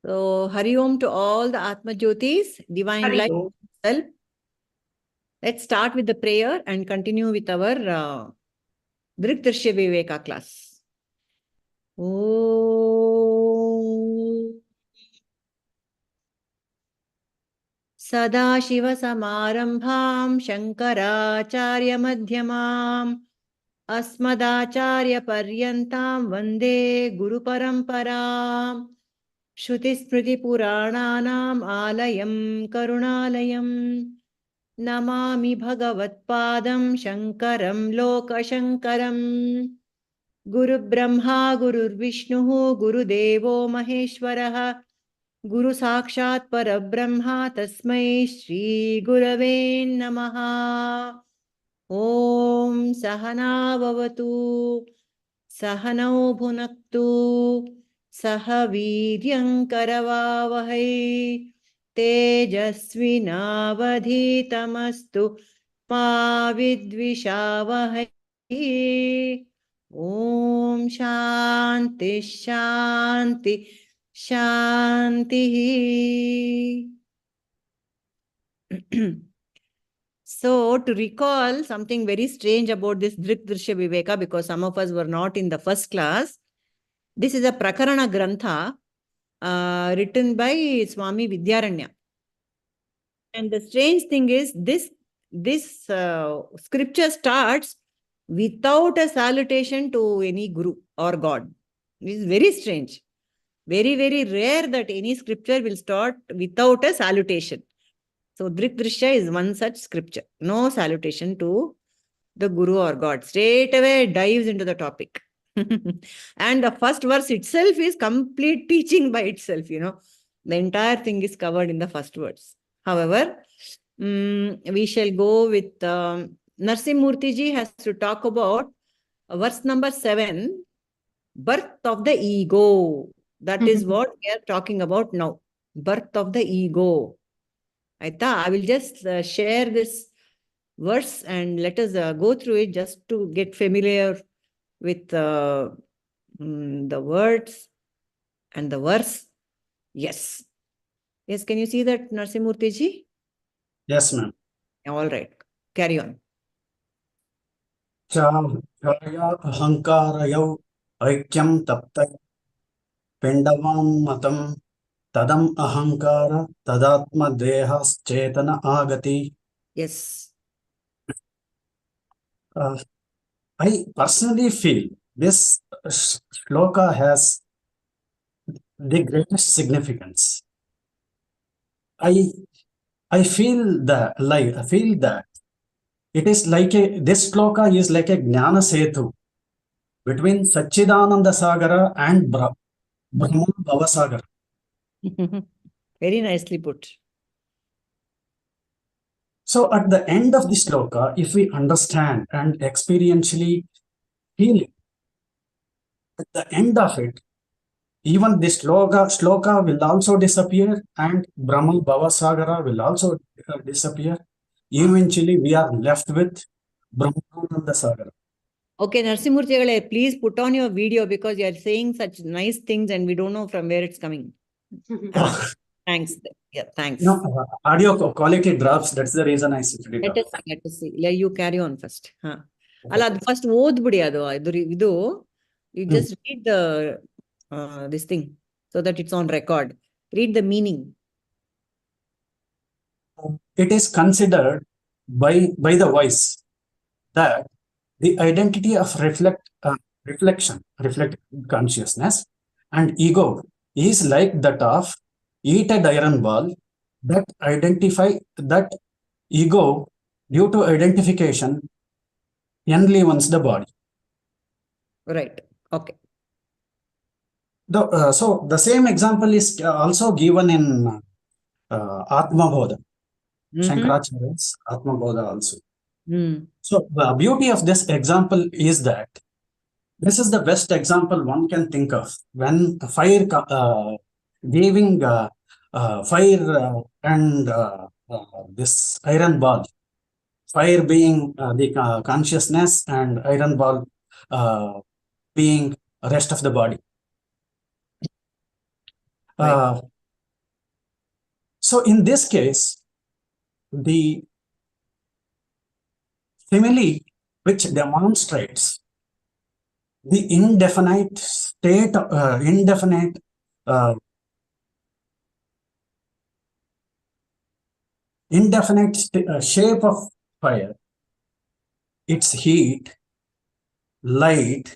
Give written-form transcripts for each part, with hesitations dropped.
So, Hari Om to all the Atmajyotis, divine Hari light Om. itself. Let's start with the prayer and continue with our Drk-Drsya Viveka class. Om Sadashiva-Samarambham Shankaracharya-Madhyamam Asmadacharya-Paryantam Vande Guru-Paramparam Shruti-Smriti-Purananam Alayam Karunalayam Namami Bhagavatpadam Shankaram Lokashankaram Guru Brahma Guru Vishnu Guru Devo Maheshwaraha Guru Sakshat Parabrahma Tasmai Shri Gurave Namaha Om Sahana Bhavatu Sahanau Bhunaktu Sahaviryam Karavavahai Tejasvinavadhitamastu Ma Vidvishavahai Om Shanti Shanti Shanti. So, to recall something very strange about this Drk-Drsya Viveka, because some of us were not in the first class, this is a Prakarana Grantha written by Swami Vidyaranya. And the strange thing is, this scripture starts without a salutation to any Guru or God. This is very strange. Very, very rare that any scripture will start without a salutation. So, Drk-Drsya is one such scripture. No salutation to the Guru or God. Straight away dives into the topic. And the first verse itself is complete teaching by itself, The entire thing is covered in the first verse. However, we shall go with Narsimurti ji has to talk about verse number 7, birth of the ego. That is what we are talking about now. Birth of the ego. I will just share this verse and let us go through it just to get familiar with the words and the verse. Yes. Yes, can you see that, Narsimurti ji? Yes, ma'am. All right. Carry on. Chaya ahankarayau aikyam tapta pendavang matam tadam ahankara tadatma dehas chetana agati. Yes. I personally feel this shloka has the greatest significance. I feel that it is like this shloka is like a Jnana Setu between Satchidananda Sagara and Brahma Bhavasagara. Very nicely put. So at the end of the shloka, if we understand and experientially feel it, at the end of it, even this shloka will also disappear and Brahma Bhavasagara will also disappear. Eventually, we are left with Brahmananda Sagara. Okay, Narsimurti, please put on your video because you are saying such nice things and we don't know from where it's coming. Thanks. Yeah, thanks. No, audio quality drops. That's the reason I said it. Let us see. You carry on first. Ala, first you just read the this thing so that it's on record. Read the meaning. It is considered by the wise that the identity of reflective consciousness and ego is like that of heated iron ball that identify that ego due to identification enlivens the body. Right. Okay. So the same example is also given in Atmabodha. Shankaracharya's Atmabodha also. So the beauty of this example is that this is the best example one can think of when fire giving fire and this iron ball, fire being the consciousness and iron ball being rest of the body. So in this case, the simile which demonstrates the indefinite state, shape of fire, its heat, light,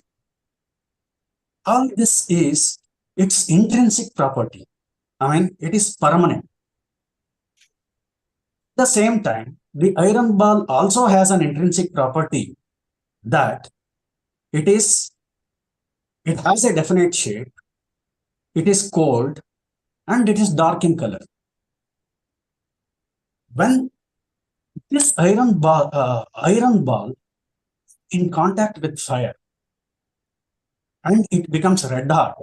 all this is its intrinsic property. I mean, it is permanent. At the same time, the iron ball also has an intrinsic property that it has a definite shape, it is cold, and it is dark in color. When this iron ball in contact with fire and it becomes red hot,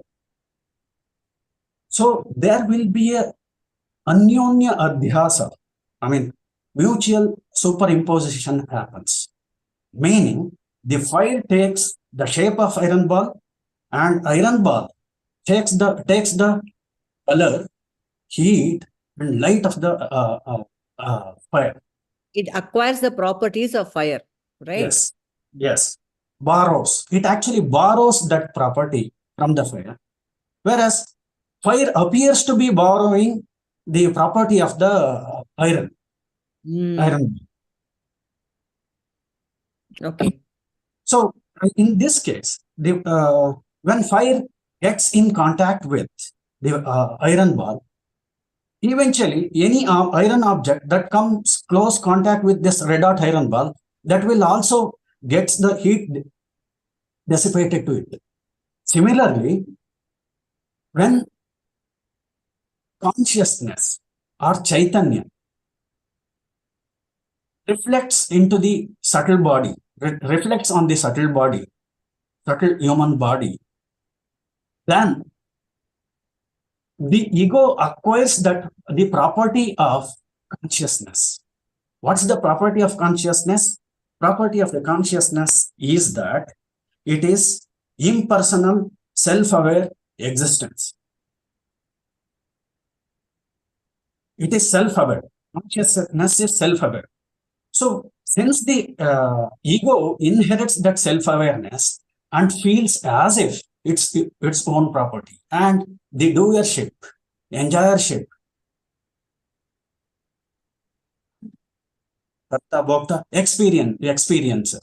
so there will be a anyonya adhyasa, I mean mutual superimposition happens, meaning the fire takes the shape of iron ball and iron ball takes the color, heat, and light of the fire. It acquires the properties of fire, right? Yes. Borrows. It actually borrows that property from the fire. Whereas fire appears to be borrowing the property of the iron. Iron. Okay. So in this case, when fire gets in contact with the iron ball, eventually any iron object that comes close contact with this red hot iron ball, that will also get the heat dissipated to it. Similarly, when consciousness or Chaitanya reflects into the subtle body, reflects on the subtle body, subtle human body, then the ego acquires the property of consciousness. What's the property of consciousness? Property of the consciousness is that it is impersonal, self-aware existence. It is self-aware. Consciousness is self-aware. So since the ego inherits that self-awareness and feels as if it's its own property, and the doership, enjoyership, karta bhokta, experiencer,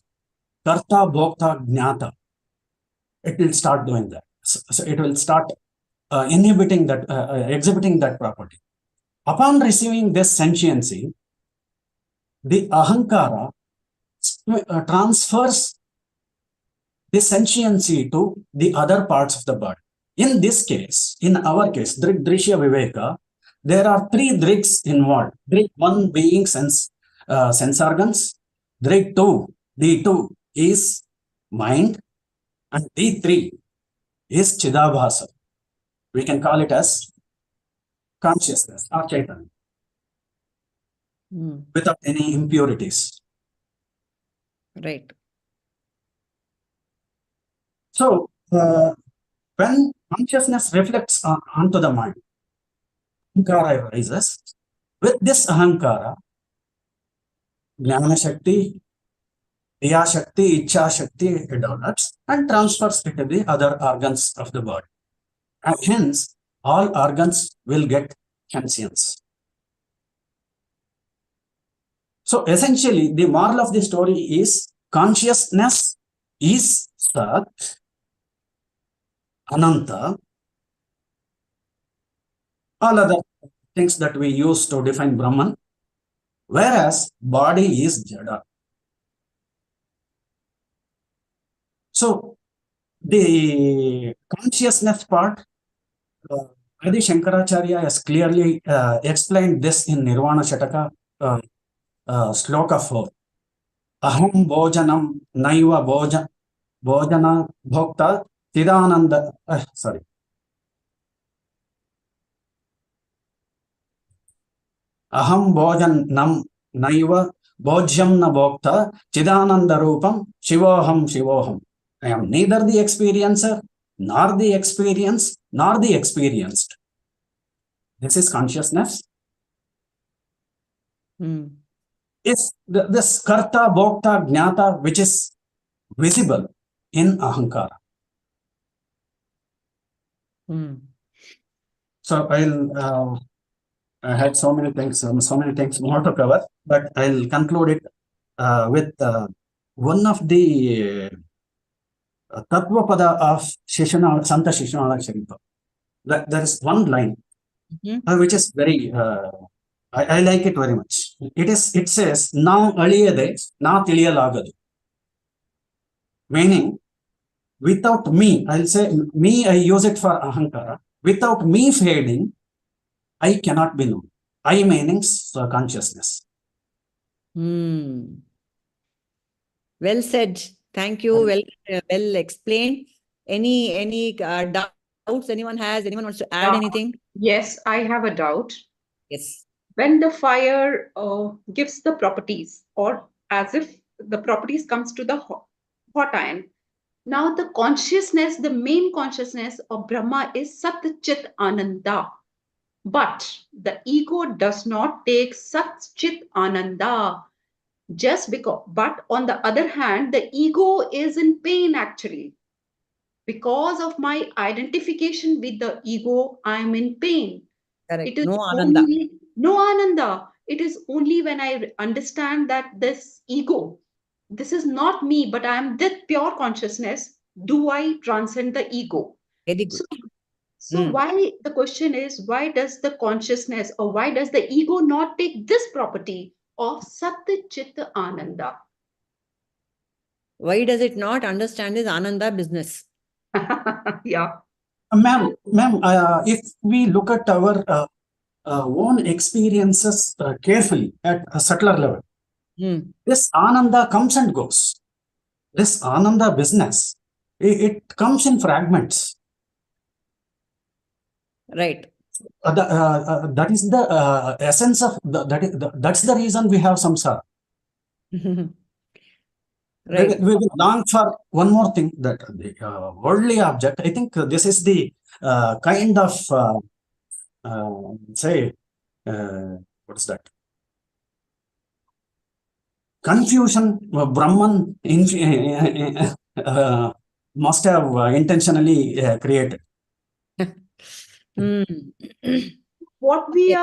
karta bhokta jnata, it will start doing that. So it will start exhibiting that property. Upon receiving this sentiency, the ahankara transfers the sentiency to the other parts of the body. In this case, in our case, Drk-Drsya Viveka, there are three Driks involved. Drik 1 being sense organs, Drik 2, D2 is mind, and D3 is Chidabhasa. We can call it as consciousness or Chaitanya, without any impurities. Right. So, when consciousness reflects onto the mind, ahankara arises. With this ahankara, jnana shakti, kriya shakti, ichcha shakti develops and transfers it to the other organs of the body. And hence, all organs will get conscience. So essentially, the moral of the story is consciousness is Sat, Ananta, all other things that we use to define Brahman, whereas body is Jada. So the consciousness part, Adi Shankaracharya has clearly explained this in Nirvana Shataka, Sloka 4. Aham bhojanam naiva bhojana bhokta tidananda, Aham bhojanam naiva bhojyam na bhokta chidananda rupam shivoham. I am neither the experiencer, nor the experience, nor the experienced. This is consciousness. Is this karta, bhokta, jnata, which is visible in ahankara. So I had so many things more to cover, but I'll conclude it with one of the Tattvapada of Santa Shishunala Sharita. There is one line which is very, I like it very much. It says, now aliyade, na tiliyalagadu. Meaning, without me, I'll say, me, I use it for ahankara. Without me fading, I cannot be known. I meaning consciousness. Well said. Thank you. Well explained. Any doubts anyone has? Anyone wants to add anything? Yes, I have a doubt. Yes. When the fire gives the properties, or as if the properties comes to the hot iron, now the consciousness, the main consciousness of Brahma is Sat Chit Ananda. But the ego does not take Sat Chit Ananda. Just because, but on the other hand, the ego is in pain actually. Because of my identification with the ego, I am in pain. Correct. It is No ananda. No ananda. It is only when I understand that this ego, this is not me, but I am this pure consciousness, do I transcend the ego. Very good. So why, the question is, why does the consciousness, or why does the ego not take this property of Sat Chit Ananda? Why does it not understand this ananda business? Yeah. Ma'am, if we look at our own experiences carefully at a subtler level, this ananda comes and goes. This ananda business, it comes in fragments. Right. That is the essence of that's the reason we have samsara. Right. We will long for one more thing, that the worldly object. I think this is the kind of say what's that? Confusion Brahman must have intentionally created. What we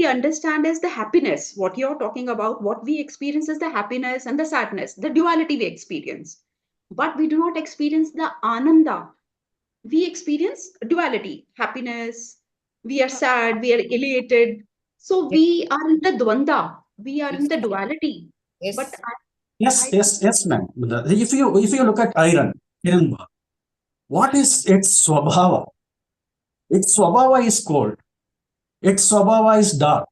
understand as the happiness, what you're talking about, what we experience is the happiness and the sadness, the duality we experience. But we do not experience the ananda. We experience duality, happiness, we are sad, we are elated. So we are in the dvanda, we are in the duality. Yes. But Yes, ma'am. If you look at iron, what is its swabhava? Its swabhava is cold. Its swabhava is dark.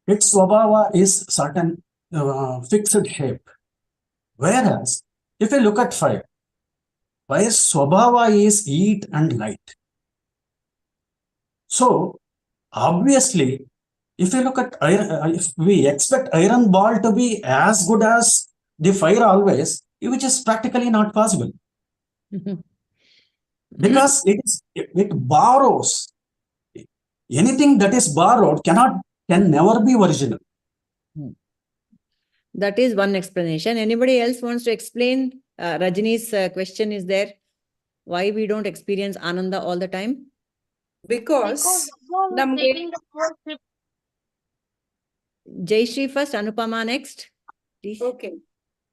Its swabhava is certain fixed shape. Whereas, if you look at fire's swabhava is heat and light. So, obviously, if you look at iron, if we expect iron ball to be as good as the fire always, which is practically not possible. Because it borrows. Anything that is borrowed can never be original. That is one explanation. Anybody else wants to explain? Rajini's question is there. Why we don't experience Ananda all the time? Because Jai Shri first, Anupama next. Please. Okay.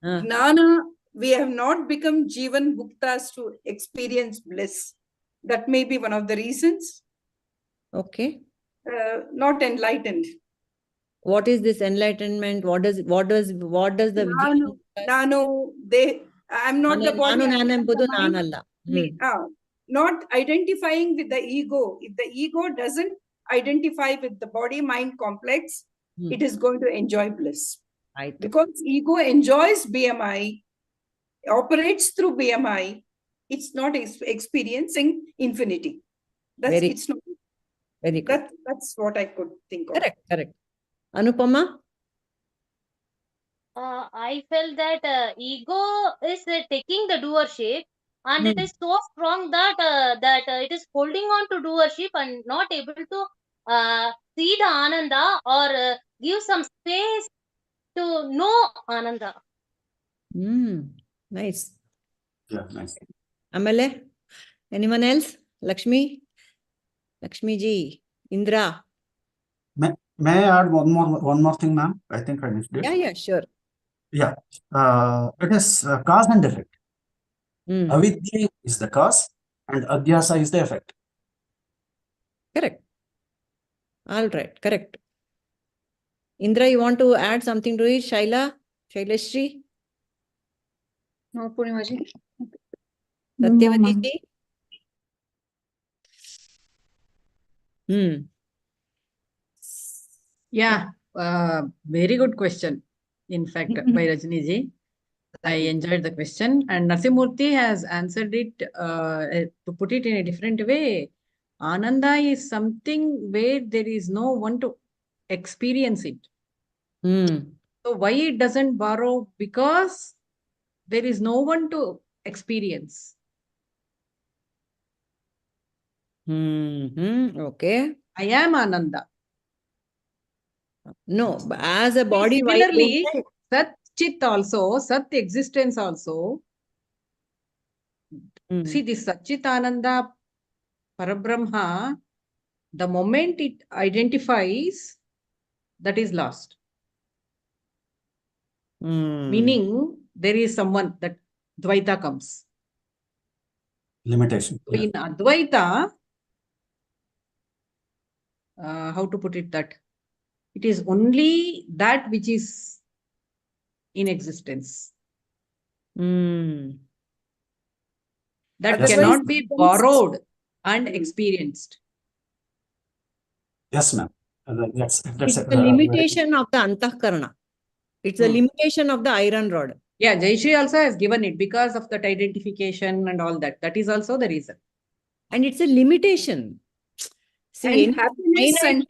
Gnana, we have not become Jivan Bhuktas to experience bliss. That may be one of the reasons. Okay. Not enlightened. What is this enlightenment? What does the Nano, I'm not the body. Not identifying with the ego. If the ego doesn't identify with the body-mind complex, it is going to enjoy bliss. Right. Because ego enjoys BMI, operates through BMI, it's not experiencing infinity. It's not. Very good. That's what I could think of. Correct. Anupama? I felt that ego is taking the doer shape, and it is so strong that it is holding on to doership and not able to see the Ananda or give some space to know Ananda. Nice. Yeah, nice. Amale, anyone else? Lakshmi ji, Indra. May I add one more thing, ma'am? I think I missed it. Yeah, sure. Yeah, it is cause and effect. Hmm. Avidya is the cause and adhyasa is the effect. Correct. All right, correct. Indra, you want to add something to it? Shailashri? No, Purnimaji. Satyavati ji? Yeah, very good question. In fact, by Rajni ji, I enjoyed the question, and Narsimurthy has answered it to put it in a different way. Ananda is something where there is no one to experience it. So why it doesn't borrow? Because there is no one to experience. Okay. I am Ananda. No, as a body. Similarly, Sat Chit also, Sat existence also. See, this Satchit Ananda Parabrahma, the moment it identifies, that is lost. Meaning, there is someone that Dvaita comes. Limitation. So in Advaita, how to put it that? It is only that which is in existence. That Yes, cannot be borrowed and experienced. Yes, ma'am. It's the limitation of the Antahkarana. It's the limitation of the iron rod. Yeah, Jaishri also has given it because of that identification and all that. That is also the reason. And it's a limitation. See, And happiness and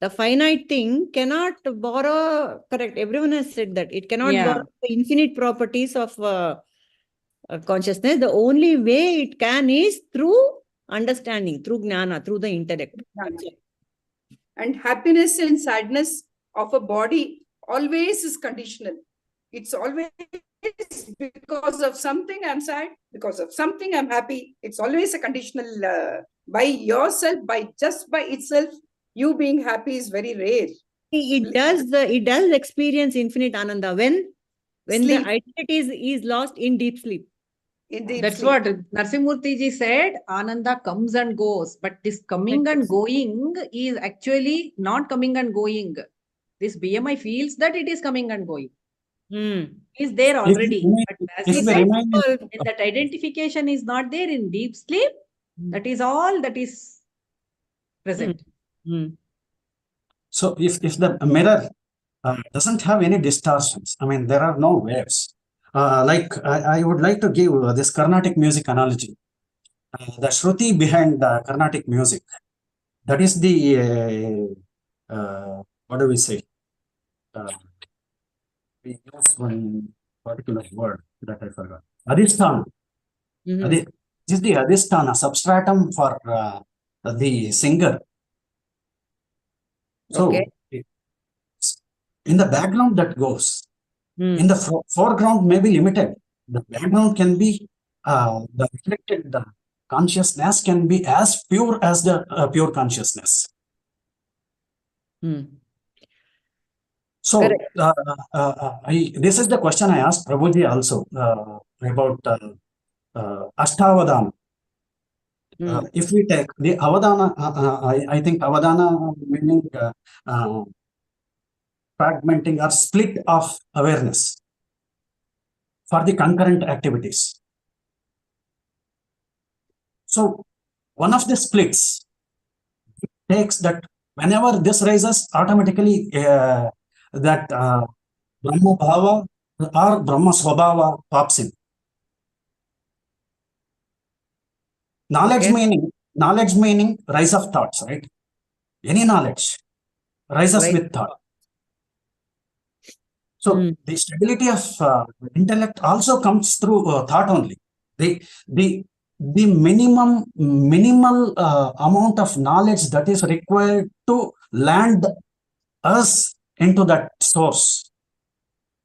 the finite thing cannot borrow, correct, everyone has said that. It cannot borrow the infinite properties of consciousness. The only way it can is through understanding, through jnana, through the intellect. And happiness and sadness of a body always is conditional. It's always because of something I'm sad, because of something I'm happy. It's always a conditional by yourself, just by itself. You being happy is very rare. It does experience infinite ananda when sleep. The identity is lost in deep sleep. That's sleep. What Narsimurthy ji said, Ananda comes and goes, but this coming and going is actually not coming and going. This BMI feels that it is coming and going. Is there already. But as he said, when that identification is not there in deep sleep, that is all that is present. So if the mirror doesn't have any distortions, I mean, there are no waves. Like I would like to give this Carnatic music analogy. The Shruti behind the Carnatic music, that is the, what do we say? We use one particular word that I forgot. Adhisthana. This is the Adhisthana, substratum for the singer. So, in the background that goes, in the foreground may be limited. The background can be, the reflected consciousness can be as pure as the pure consciousness. So, this is the question I asked Prabhuji also about Ashtavadana. If we take the Avadana, I think Avadana meaning fragmenting or split of awareness for the concurrent activities. So, one of the splits takes that whenever this rises, automatically that Brahma Bhava or Brahma Swabhava pops in. Knowledge meaning rise of thoughts, right? Any knowledge rises with thought. So the stability of intellect also comes through thought only. The minimal amount of knowledge that is required to land us into that source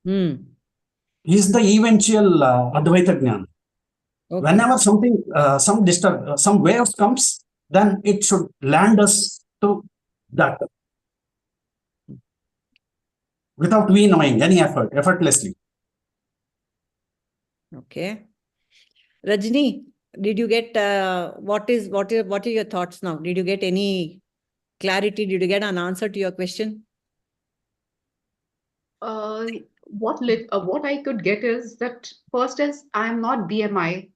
is the eventual Advaita Jnana. Okay. Whenever something, some waves comes, then it should land us to that without we knowing any effort, effortlessly. Okay. Rajni, did you get what are your thoughts now? Did you get any clarity? Did you get an answer to your question? What I could get is that first is I am not BMI,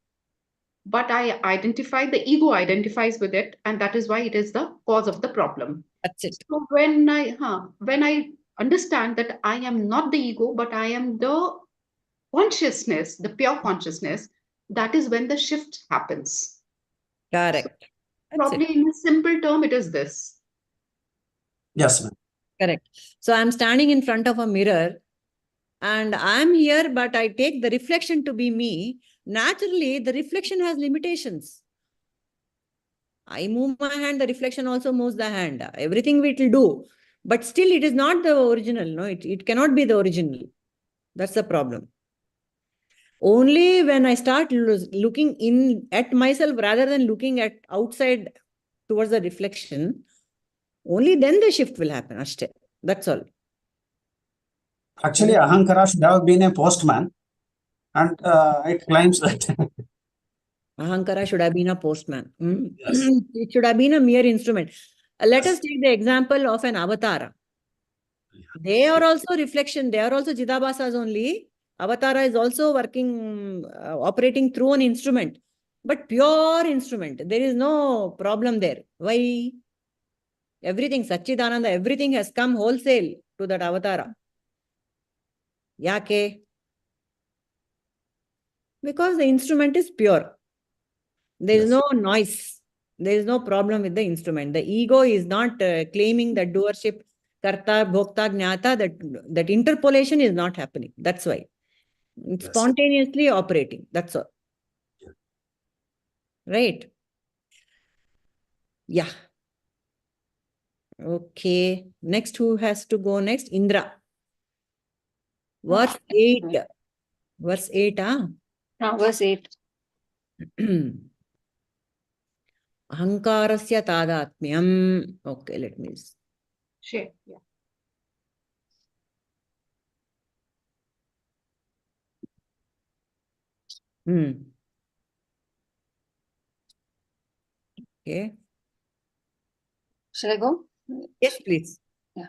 but I identify, the ego identifies with it, and that is why it is the cause of the problem. That's it. So when I understand that I am not the ego, but I am the consciousness, the pure consciousness, that is when the shift happens. Correct. So probably in a simple term, it is this. Yes, ma'am. Correct. So I'm standing in front of a mirror and I'm here, but I take the reflection to be me. Naturally, the reflection has limitations. I move my hand, the reflection also moves the hand. Everything it will do. But still, it is not the original. No, it cannot be the original. That's the problem. Only when I start looking in at myself rather than looking at outside towards the reflection, only then the shift will happen. That's all. Actually, Ahankara should have been a postman, and it claims that. Ahankara should have been a postman. Yes. It should have been a mere instrument. Let us take the example of an avatar. They are also reflection. They are also Chidabhasas only. Avatara is also working, operating through an instrument, but pure instrument. There is no problem there. Why? Everything, Satchidananda, everything has come wholesale to that Avatara. Yake? Because the instrument is pure. There is no noise. There is no problem with the instrument. The ego is not claiming that doership, karta, bhokta, jnata, that interpolation is not happening. That's why. It's spontaneously operating. That's all. Yeah. Right? Yeah. Okay. Next, who has to go next? Indra. Verse 8. Verse 8, Verse 8. Ahankarasya tadatmyam. Okay, let me share. Yeah. Okay. Shall I go? Yes, please. Yeah.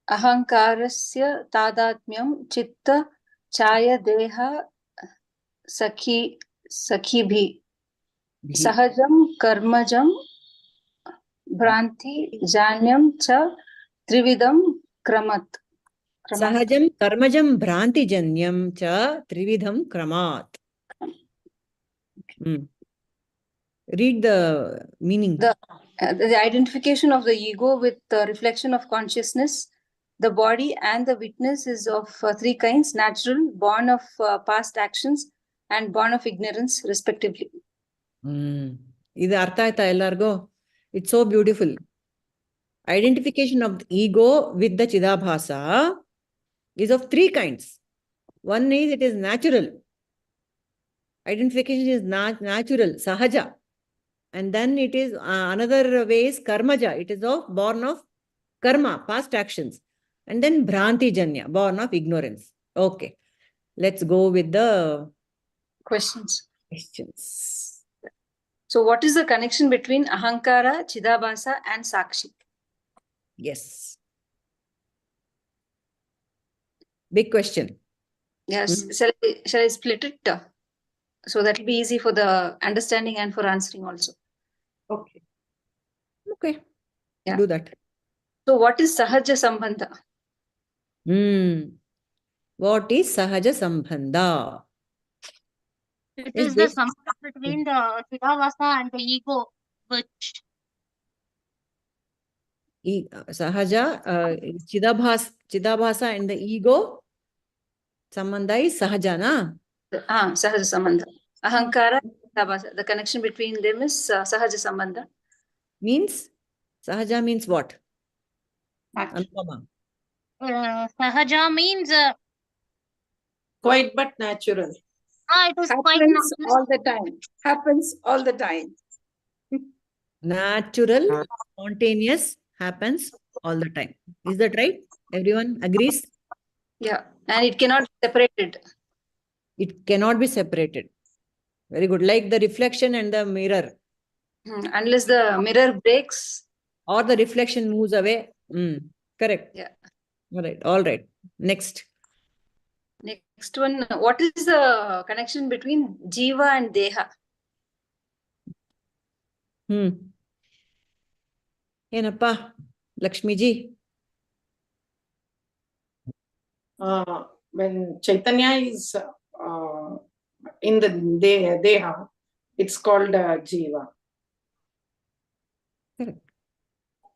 Ahankarasya tadatmyam chitta chaya deha sakhibhi sahajam karmajam bhranti janyam cha trividam kramat. Sahajam karmajam bhranti janyam cha trividham kramat. Read the meaning. The identification of the ego with the reflection of consciousness, the body and the witness is of three kinds: natural, born of past actions, and born of ignorance, respectively. Idu artha aita ellargo. It's so beautiful. Identification of the ego with the Chidabhasa is of three kinds. One is it is natural. Identification is natural, sahaja. And then it is another way is karmaja. It is born of karma, past actions. And then bhranti janya, born of ignorance. Okay. Let's go with the questions. So what is the connection between Ahankara, Chidabhasa and Sakshi? Yes. Big question. Yes. Shall I split it? So that will be easy for the understanding and for answering also. Okay. Okay. Yeah. Do that. So what is Sahaja Sambandha? What is Sahaja Sambandha? It is the sambandha between the Chidabhasa and the ego, which Sahaja, Chidabhasa and the ego. Sambandha is Sahaja, na? Sahaja Sambandha. Ahankara, Chitabhasa. The connection between them is Sahaja Sambandha. Means? Sahaja means what? Natural. Anupama. Sahaja means Quite but natural. it was quite Happens natural. all the time. Happens all the time. Natural, spontaneous, happens all the time. Is that right? Everyone agrees? Yeah, and it cannot be separated. It cannot be separated. Very good. Like the reflection and the mirror. Unless the mirror breaks. Or the reflection moves away. Correct. Yeah. All right. All right. Next. Next one. What is the connection between Jiva and Deha? Yenappa, Lakshmi ji. When Chaitanya is in the Deha, it's called Jiva. Correct.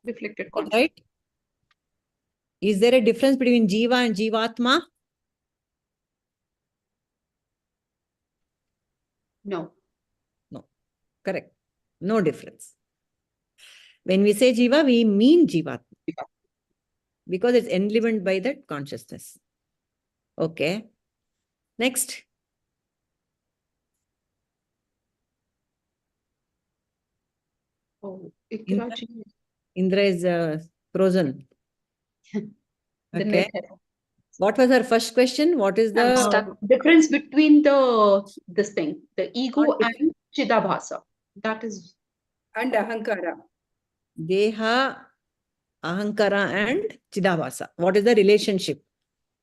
Reflected All consciousness. right. Is there a difference between Jiva and Jivatma? No. No. Correct. No difference. When we say Jiva, we mean Jivatma. Because it's enlivened by that consciousness. Okay. Next. Oh, Indra is frozen. The Okay. net. What was her first question? What is the difference between this thing, the ego and Chidabhasa? That is. And Ahankara. Deha, Ahankara and Chidabhasa? What is the relationship?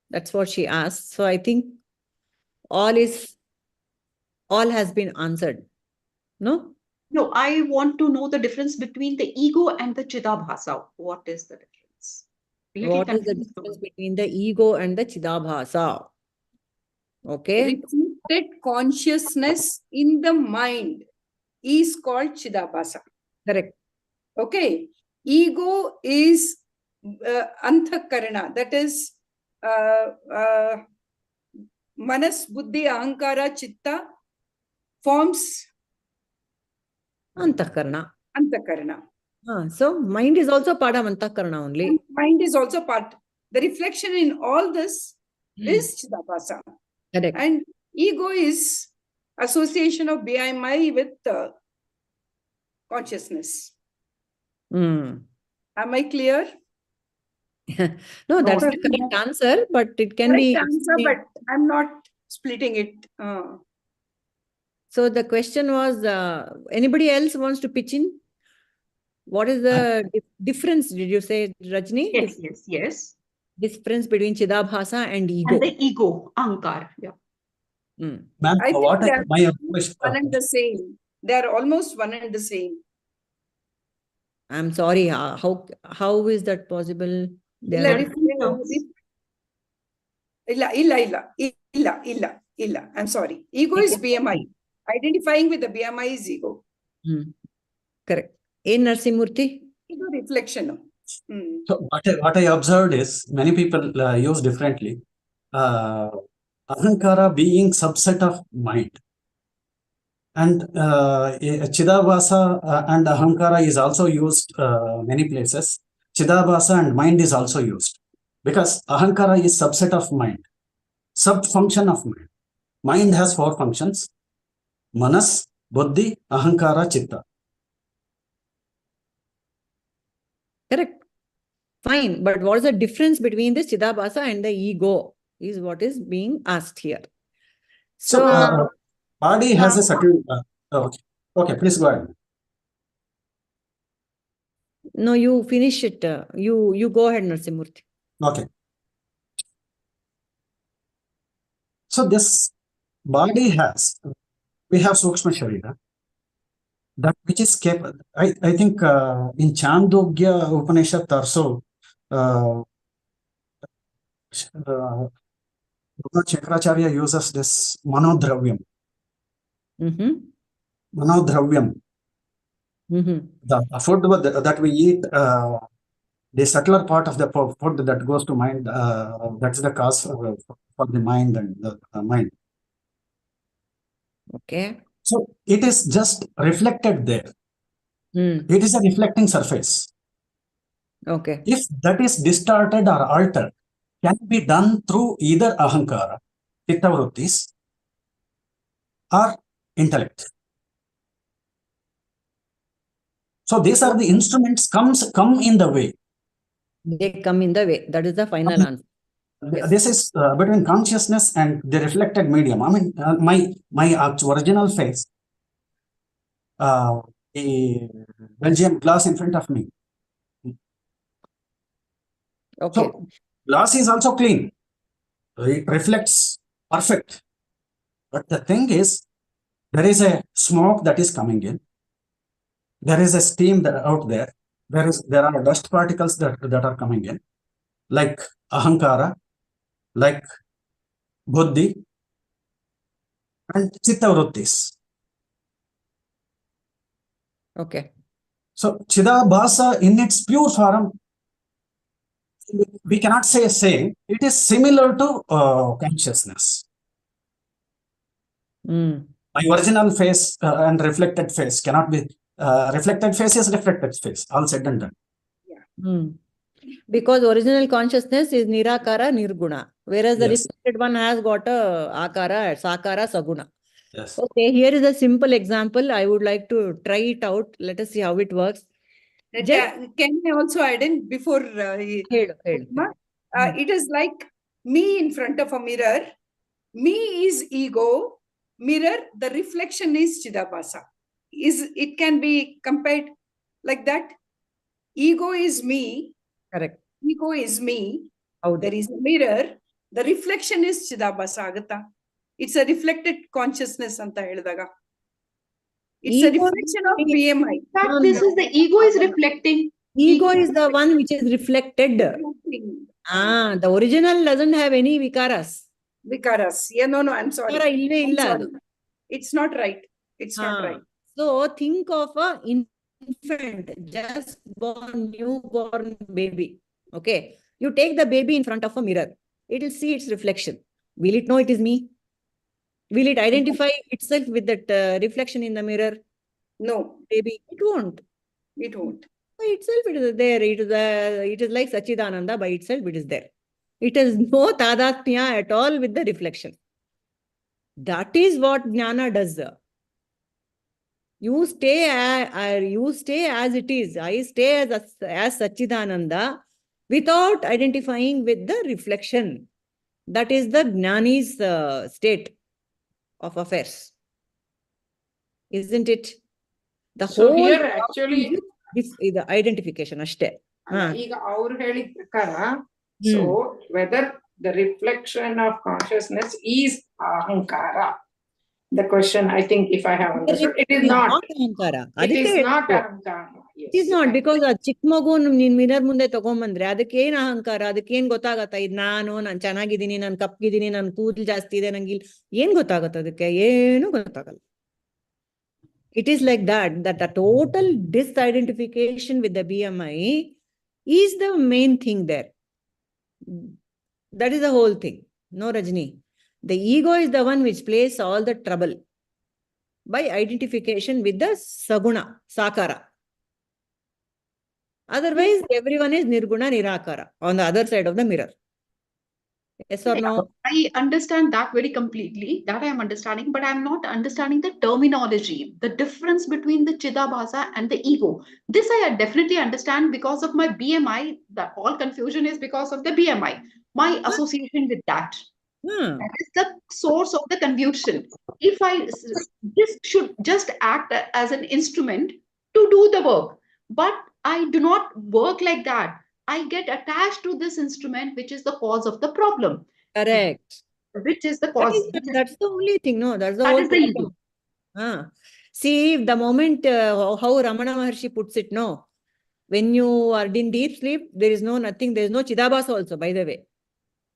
That's what she asked. So I think all has been answered. No? No, I want to know the difference between the ego and the Chidabhasa. What is the difference? What is the difference between the ego and the Chidabhasa? Okay. Repeated consciousness in the mind is called Chidabhasa. Correct. Okay. Ego is Anthakarana. That is Manas, Buddhi, Ahankara, Chitta forms Antakarana. So mind is also part of Antakarana only. And mind is also part. The reflection in all this is Chidabhasa. Correct. And ego is association of BMI with consciousness. Am I clear? No, that's the correct answer, but it can be. Answer, but I'm not splitting it. So the question was, anybody else wants to pitch in? What is the difference? Did you say, Rajni? Yes. Difference between Chidabhasa and ego. And the ego, Ahankara. Yeah. Ma'am, I think what they are my one and the same. They are almost one and the same. I'm sorry. How is that possible? Illa. I'm sorry. Ego is BMI. Identifying with the BMI is ego. Correct. In Narsimurthy? Ego reflection. So what I observed is many people use differently. Ahankara being subset of mind. And Chidabhasa and Ahankara is also used many places. Chidabhasa and mind is also used. Because Ahankara is subset of mind. Sub-function of mind. Mind has 4 functions. Manas, Buddhi, Ahankara, Chitta. Correct. Fine. But what is the difference between the Chidabhasa and the ego is what is being asked here. So body has a certain... okay, please go ahead. No, you finish it. You go ahead, Narsimurthy. Okay. So this body has... We have Sukshma Sharira. That which is capable... I think in Chandogya Upanishad also... Chakracharya uses this Manodravyam. Manodravyam. The food that we eat, the subtler part of the food that goes to mind, that's the cause for the mind and the mind. Okay. So it is just reflected there. Hmm. It is a reflecting surface. Okay. If that is distorted or altered, can be done through either ahankara, chitta vrittis, or intellect. So these are the instruments come in the way. They come in the way. That is the final answer. Yes. This is between consciousness and the reflected medium. I mean, my original face, the Belgian glass in front of me. Okay. So glass is also clean. It reflects perfect. But the thing is, there is a smoke that is coming in. There is a steam that out there. There are dust particles that are coming in, like ahankara, like buddhi, and chitta vrittis. Okay. So Chidabhasa in its pure form, we cannot say same. It is similar to consciousness. Mm. My original face and reflected face cannot be. Reflected face is reflected face. All said and done. Mm. Because original consciousness is nirakara, nirguna, whereas the Yes. reflected one has got a akara, sakara, saguna. Yes. Okay, here is a simple example. I would like to try it out. Let us see how it works. Can I also add in before? It is like me in front of a mirror. Me is ego. Mirror, the reflection is Chidabhasa. It can be compared like that? Ego is me. Correct. Ego is me. There is a mirror. The reflection is Chidabhasa agata. It's a reflected consciousness anta helidaga. It's a reflection of BMI. This is the ego is reflecting. Ego is the one which is reflected. The original doesn't have any vikaras. Vikaras. Yeah, no, I'm sorry. I'm sorry. It's not right. It's not right. So think of a infant, just born, newborn baby. Okay. You take the baby in front of a mirror. It will see its reflection. Will it know it is me? Will it identify itself with that reflection in the mirror? No. Baby, it won't. It won't. By itself, it is there. It is like Sachidananda. By itself, it is there. It has no tadatmya at all with the reflection. That is what jnana does. You stay as it is. I stay as Sachidananda without identifying with the reflection. That is the jnani's state of affairs. Isn't it? The So whole here actually is the identification. Ashte. So whether the reflection of consciousness is ahankara. The question, I think, if I have understood, it is not. It is not ahankara. It is not, because a ಚಿಕ್ಕಮಗು mirror ಮುಂದೆ ತಗೊಂಬಂದ್ರೆ ಅದಕ್ಕೆ ಏನ್ ಅಹಂಕಾರ, ಅದಕ್ಕೆ ಏನ್ ಗೊತ್ತಾಗತ್ತ, ಇದು ನಾನ್ ಚೆನ್ನಾಗಿದ್ದೀನಿ, ನಾನು ಕಪ್ಪಿದ್ದೀನಿ, ನಾನು ಕೂದಲು ಜಾಸ್ತಿ ಇದೆ, ನಂಗೆ ಏನ್ ಗೊತ್ತಾಗತ್ತ, ಅದಕ್ಕೆ ಏನು ಗೊತ್ತಾಗಲ್ಲ. It is like that a total disidentification with the BMI is the main thing there. That is the whole thing. No, Rajni. The ego is the one which plays all the trouble by identification with the saguna, sakara. Otherwise, everyone is nirguna, nirakara on the other side of the mirror. Yes or no? I understand that very completely. That I am understanding, but I am not understanding the terminology, the difference between the Chidabhasa and the ego. This I definitely understand because of my BMI. That all confusion is because of the BMI. My association with that. That is the source of the confusion. If this should just act as an instrument to do the work, but I do not work like that. I get attached to this instrument, which is the cause of the problem. Correct. Which is the cause. That's the only thing. No, that's the whole thing. See, the moment how Ramana Maharshi puts it, no, when you are in deep sleep, there is no nothing. There is no Chidabhasa also, by the way.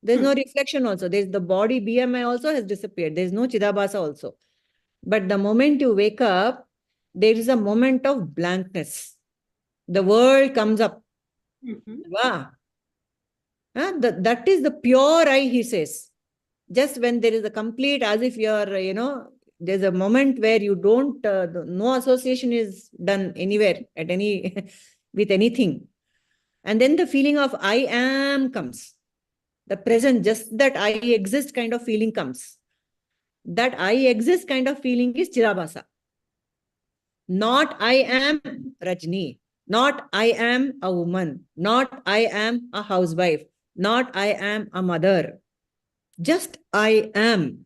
There is no reflection also. There is the body BMI also has disappeared. There is no Chidabhasa also. But the moment you wake up, there is a moment of blankness. The world comes up. Wow. That is the pure I, he says. Just when there is a complete, as if you are, there's a moment where you don't, no association is done anywhere at any, with anything. And then the feeling of I am comes. The present, just that I exist kind of feeling comes. That I exist kind of feeling is Chidabhasa. Not I am Rajni. Not I am a woman. Not I am a housewife. Not I am a mother. Just I am.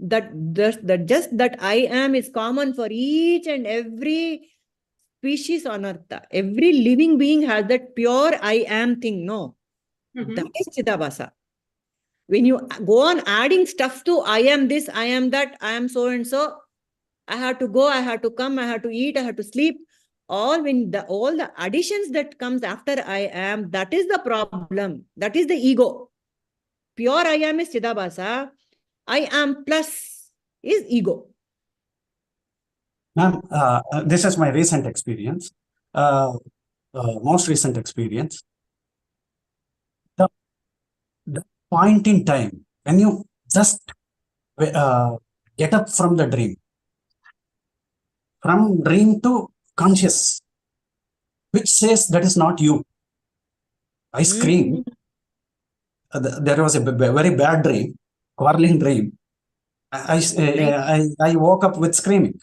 Just that I am is common for each and every species on earth. Every living being has that pure I am thing. No, that is Chidabhasa. When you go on adding stuff to I am this, I am that, I am so and so, I have to go, I have to come, I have to eat, I have to sleep. All the additions that comes after I am, that is the problem. That is the ego. Pure I am is Chidabhasa. I am plus is ego. Ma'am, this is my recent experience, most recent experience. The point in time when you just get up from the dream, from dream to conscious, which says that is not you. I screamed. There was a very bad dream, quarreling dream. I woke up with screaming.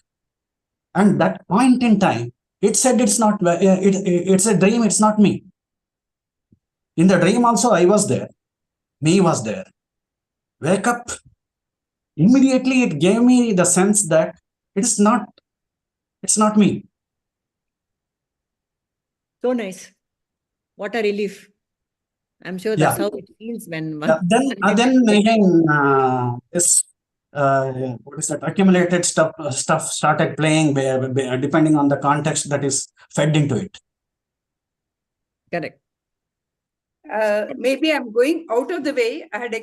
And that point in time, it said it's not, it's a dream, it's not me. In the dream also, I was there. Me was there. Wake up. Immediately, it gave me the sense that it's not me. So nice. What a relief. I'm sure that's how it feels when one. Then again, this what is that? Accumulated stuff started playing depending on the context that is fed into it. Correct. Maybe I'm going out of the way. I had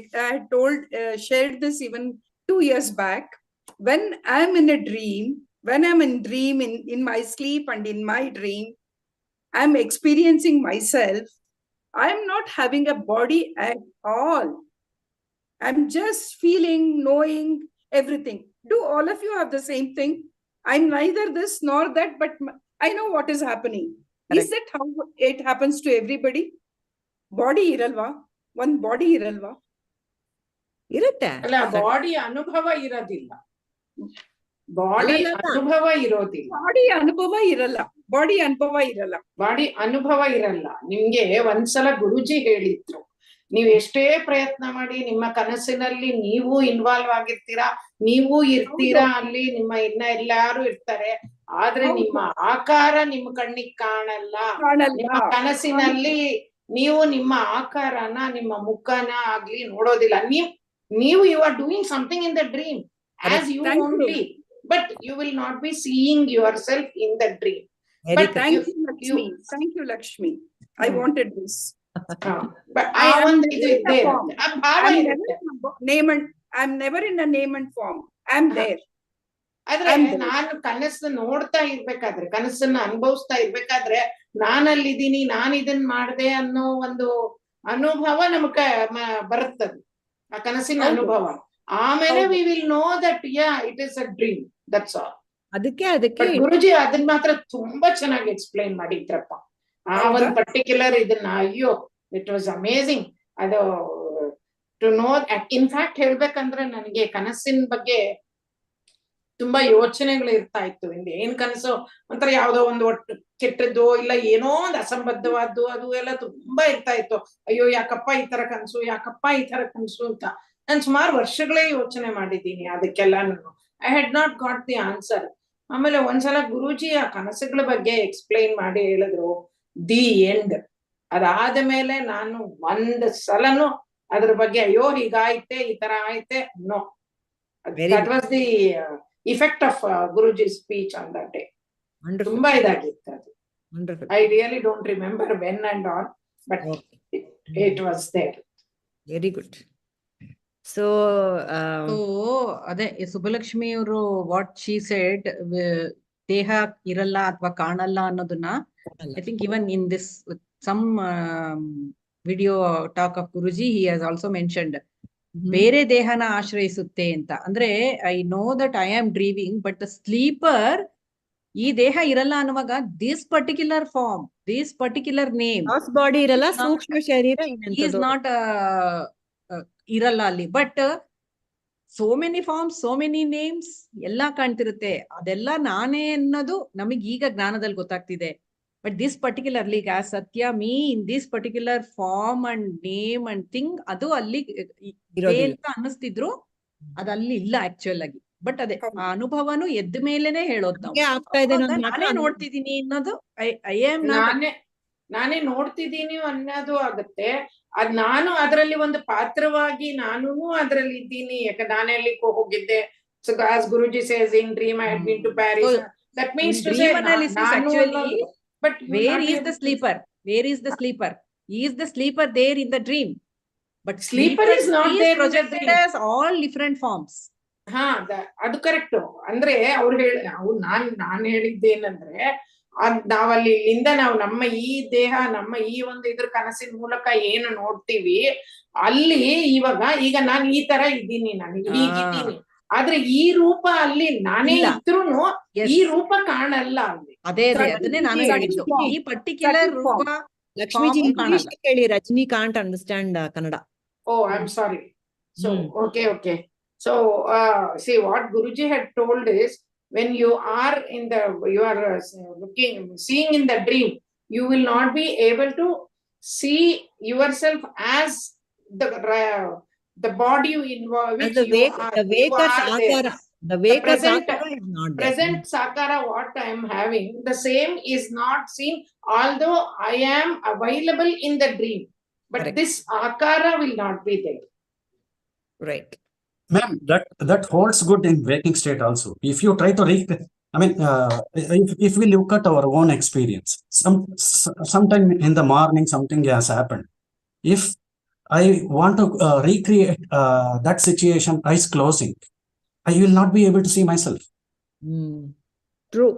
shared this even 2 years back. When I'm in a dream, when I'm in my sleep and in my dream, I'm experiencing myself. I'm not having a body at all. I'm just feeling, knowing everything. Do all of you have the same thing? I'm neither this nor that, but I know what is happening. Correct. Is that how it happens to everybody? Body iralva? One body iralva? Irutte. Alla body anubhava iradilla. Body anubhava irodilla. Body anubhava iralla. Body anubhava iralla. Body anubhava iralla. Nimge ಒಂದ್ಸಲ ಗುರುಜಿ ಹೇಳಿದ್ರು, ನೀವು ಎಷ್ಟೇ ಪ್ರಯತ್ನ ಮಾಡಿ ನಿಮ್ಮ ಕನಸಿನಲ್ಲಿ ನೀವು involve ಆಗಿರ್ತೀರಾ, ನೀವು ಇರ್ತೀರಾ ಅಲ್ಲಿ, ನಿಮ್ಮ ಇನ್ನ ಎಲ್ಲಾರು ಇರ್ತಾರೆ, ಆದ್ರೆ ನಿಮ್ಮ ಆಕಾರ ನಿಮ್ಮ ಕಣ್ಣಿಗೆ ಕಾಣಲ್ಲ. ನಿಮ್ಮ ಕನಸಿನಲ್ಲಿ ನೀವು ನಿಮ್ಮ ಆಕಾರನ, ನಿಮ್ಮ ಮುಖನ ಆಗ್ಲಿ ನೋಡೋದಿಲ್ಲ. ನೀವು you are doing something in the dream as you only, but you will not be seeing yourself in the dream. But thank you, Lakshmi. Thank you, Lakshmi. I wanted this. But I'm never in a name and form. I'm there. ಆದ್ರೆ ನಾನು ಕನಸು ನೋಡ್ತಾ ಇರ್ಬೇಕಾದ್ರೆ, ಕನಸನ್ನ ಅನುಭವಿಸ್ತಾ ಇರ್ಬೇಕಾದ್ರೆ, ನಾನಲ್ಲಿದ್ದೀನಿ, ನಾನು ಇದನ್ ಮಾಡ್ದೆ ಅನ್ನೋ ಒಂದು ಅನುಭವ ನಮಗ ಬರುತ್ತದೆ, ಆ ಕನಸಿನ ಅನುಭವ. ಆಮೇಲೆ we will know that yeah, it is a dream. That's all. ಅದಕ್ಕೆ ಗುರುಜಿ ಅದನ್ನ ಮಾತ್ರ ತುಂಬಾ ಚೆನ್ನಾಗಿ ಎಕ್ಸ್ಪ್ಲೈನ್ ಮಾಡಿದ್ರಪ್ಪ. ಆ ಒಂದು ಪರ್ಟಿಕ್ಯುಲರ್ ಇದನ್ನ, ಅಯ್ಯೋ, ಇಟ್ ವಾಸ್ ಅಮೇಸಿಂಗ್. ಅದು ಟು ನೋ. ಇನ್ಫ್ಯಾಕ್ಟ್ ಹೇಳ್ಬೇಕಂದ್ರೆ ನನಗೆ ಕನಸಿನ ಬಗ್ಗೆ ತುಂಬಾ ಯೋಚನೆಗಳು ಇರ್ತಾ ಇತ್ತು. ಏನ್ ಕನಸು ಒಂಥರ ಯಾವ್ದೋ ಒಂದು ಒಟ್ಟು ಕೆಟ್ಟದ್ದು, ಇಲ್ಲ ಏನೋ ಒಂದು ಅಸಂಬದ್ಧವಾದ್ದು, ಅದು ಎಲ್ಲ ತುಂಬಾ ಇರ್ತಾ ಇತ್ತು. ಅಯ್ಯೋ, ಯಾಕಪ್ಪ ಈ ತರ ಕನಸು, ಯಾಕಪ್ಪ ಈ ತರ ಕನಸು ಅಂತ ನಾನು ಸುಮಾರು ವರ್ಷಗಳೇ ಯೋಚನೆ ಮಾಡಿದ್ದೀನಿ. ಅದಕ್ಕೆಲ್ಲ I had not got the answer. ಆಮೇಲೆ ಒಂದ್ಸಲ ಗುರೂಜಿ ಆ ಕನಸುಗಳ ಬಗ್ಗೆ ಎಕ್ಸ್ಪ್ಲೈನ್ ಮಾಡಿ ಹೇಳಿದ್ರು, ದಿ ಎಂಡ್. ಅದಾದ ಮೇಲೆ ನಾನು ಒಂದ್ ಸಲನು ಅದ್ರ ಬಗ್ಗೆ ಅಯ್ಯೋ ಹೀಗಾಯ್ತೆ, ಈ ತರ ಆಯ್ತೆ, no. That was the effect of Guruji speech on that day. ತುಂಬಾ ಇದಾಗಿತ್ತು ಅದು. I really don't remember when and all, but it was there. Very good. So ಅದೇ ಸುಬ್ಬಲಕ್ಷ್ಮಿ ಅವರು ವಾಟ್ ಶಿ ಸೆಡ್, ದೇಹ ಇರಲ್ಲ ಅಥವಾ ಕಾಣಲ್ಲ ಅನ್ನೋದನ್ನ, I think even in this some video talk of Guruji, he has also mentioned ಬೇರೆ ದೇಹನ ಆಶ್ರಯಿಸುತ್ತೆ ಅಂತ. ಅಂದ್ರೆ I know that I am dreaming, but the sleeper ಈ ದೇಹ ಇರಲ್ಲ ಅನ್ನುವಾಗ this particular form, this particular name, body ಇರಲ್ಲ, ಸೂಕ್ಷ್ಮ ಶರೀರ ಈಸ್ ನಾಟ್ ಇರಲ್ಲ ಅಲ್ಲಿ. But so many forms, so many names ಎಲ್ಲಾ ಕಾಣ್ತಿರುತ್ತೆ. ಅದೆಲ್ಲ ನಾನೇ ಅನ್ನೋದು ನಮಗ್ ಈಗ ಜ್ಞಾನದಲ್ಲಿ ಗೊತ್ತಾಗ್ತಿದೆ. ಬಟ್ ದಿಸ್ ಪರ್ಟಿಕ್ಯುಲರ್ಲಿ ಸತ್ಯ me in this particular form and name and thing, ಅದು ಅಲ್ಲಿ ಅಂತ ಅನ್ನಿಸ್ತಿದ್ರು, ಅದು ಅಲ್ಲಿ ಇಲ್ಲ ಆಕ್ಚುಯಲ್ ಆಗಿ. ಬಟ್ ಅದೇ ಆ ಅನುಭವನು ಎದ್ದ ಮೇಲೆನೆ ಹೇಳೋದು ನಾವು. ನಾನೇ ನೋಡ್ತಿದೀನಿ ಅನ್ನೋದು ಐ ಆಮ್ ನಾಟ್, ನಾನೇ ನೋಡ್ತಿದ್ದೀನಿ ಅನ್ನೋದು ಆಗುತ್ತೆ. ಅದ್ ನಾನು ಅದರಲ್ಲಿ ಒಂದು ಪಾತ್ರವಾಗಿ ನಾನು ಅದರಲ್ಲಿ ಇದ್ದೀನಿ. ಯಾಕೆ ನಾನೇ ಅಲ್ಲಿ ಹೋಗಿದ್ದೆ. So as Guruji says, in dream I had been to Paris. So, that means to say, actually, but where is the sleeper? Where is the sleeper? Is the sleeper there in the dream? But sleeper is not there projected as all different forms. ಹಾ, ಅದು correct. ಅಂದ್ರೆ ಅವ್ರು ನಾನ್ ಹೇಳಿದ್ದೇನಂದ್ರೆ, ನಾವಲ್ಲಿ ಇಲ್ಲಿಂದ ನಾವು ನಮ್ಮ ಈ ದೇಹ, ನಮ್ಮ ಈ ಒಂದು ಇದ್ರ ಕನಸಿನ ಮೂಲಕ ಏನು ನೋಡ್ತೀವಿ ಅಲ್ಲಿ, ಈಗ ನಾನು ಈ ತರ ಇದ್ದೀನಿ, ನನಗೆ ಹೀಗಿದ್ದೀನಿ. ಆದ್ರೆ ಈ ರೂಪ ಅಲ್ಲಿ ನಾನೇ ಇದ್ರೂನು ಈ ರೂಪ ಕಾಣಲ್ಲ ಅಲ್ಲಿ. ಅದೇ ಅದನ್ನೇ ನಾನು ಹೇಳಿದ್ದು. ಈ ಪರ್ಟಿಕ್ಯುಲರ್ ರೂಪ ಲಕ್ಷ್ಮೀಜಿ ಇಂಗ್ಲಿಷ್ ಕೇಳಿ, Rajani can't understand Kannada. Oh, I'm sorry. So, okay. So, see, what Guruji had told is, when you are seeing in the dream, you will not be able to see yourself as the body in which you are. The present sakara what I am having, the same is not seen, although I am available in the dream. But this akara will not be there. Right. Ma'am, that holds good in waking state also. If you try to if we look at our own experience, sometime in the morning something has happened. If I want to recreate that situation, eyes closing, I will not be able to see myself. True.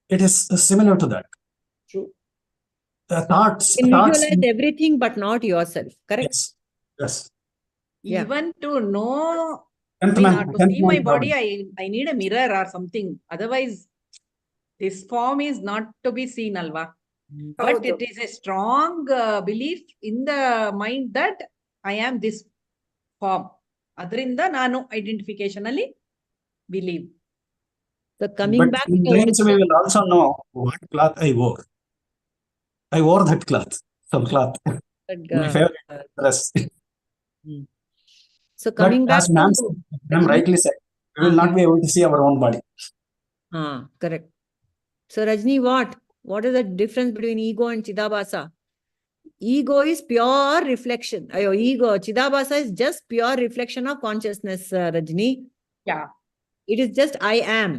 It is similar to that. True. Thoughts. Visualize everything, but not yourself. Correct. Yes. Even to know, to see my body, I need a mirror or something. Otherwise, this form is not to be seen, alva. But it is a strong belief in the mind that I am this form. Adrinda nanu identification alli believe. So coming back in dreams, we will also know what cloth I wore. I wore that cloth. Some cloth. My favorite dress. So coming back as ma'am rightly said, we will not be able to see our own body. Correct. So Rajni, what is the difference between ego and Chidabhasa? Ego is pure reflection. Chidabhasa is just pure reflection of consciousness, Rajni. Yeah. It is just I am.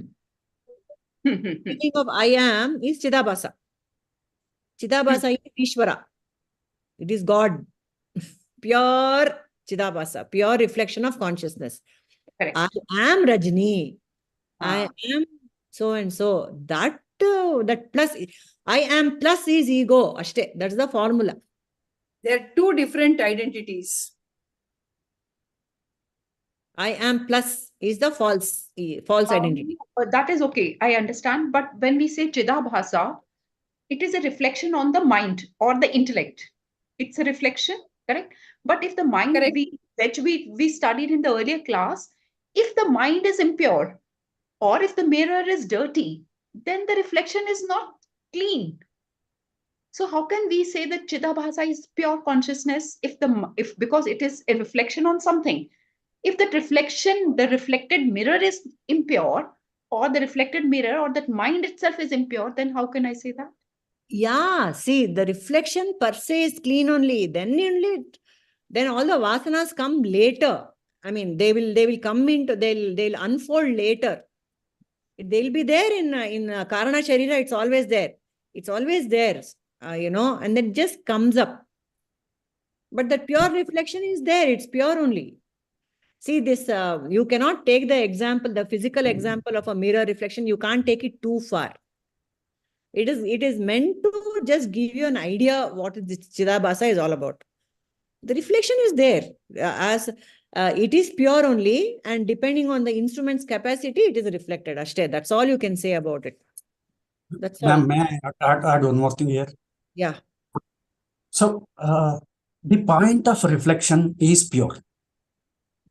Thinking of I am is Chidabhasa. Chidabhasa is Ishvara. It is God. Pure Chidabhasa, pure reflection of consciousness. Correct. I am Rajni. I am so and so. That plus I am plus is ego. Ashte. That's the formula. There are two different identities. I am plus is the false identity. That is okay. I understand. But when we say Chidabhasa, it is a reflection on the mind or the intellect. It's a reflection, correct? But if the mind, which we studied in the earlier class, if the mind is impure or if the mirror is dirty, then the reflection is not clean. So how can we say that Chidabhasa is pure consciousness because it is a reflection on something? If that reflection, the reflected mirror is impure, or the reflected mirror or that mind itself is impure, then how can I say that? Yeah, see, the reflection per se is clean only. Then all the vasanas come later. I mean, they will come into, they'll unfold later. They'll be there in Karana Sharira. It's always there. It's always there, and then it just comes up. But the pure reflection is there. It's pure only. See this, you cannot take the example, the physical example of a mirror reflection. You can't take it too far. It is meant to just give you an idea what this Chidabhasa is all about. The reflection is there. It is pure only, and depending on the instrument's capacity, it is reflected. Ashte, that's all you can say about it. That's all. Ma'am, may I add one more thing here? Yeah. So, the point of reflection is pure.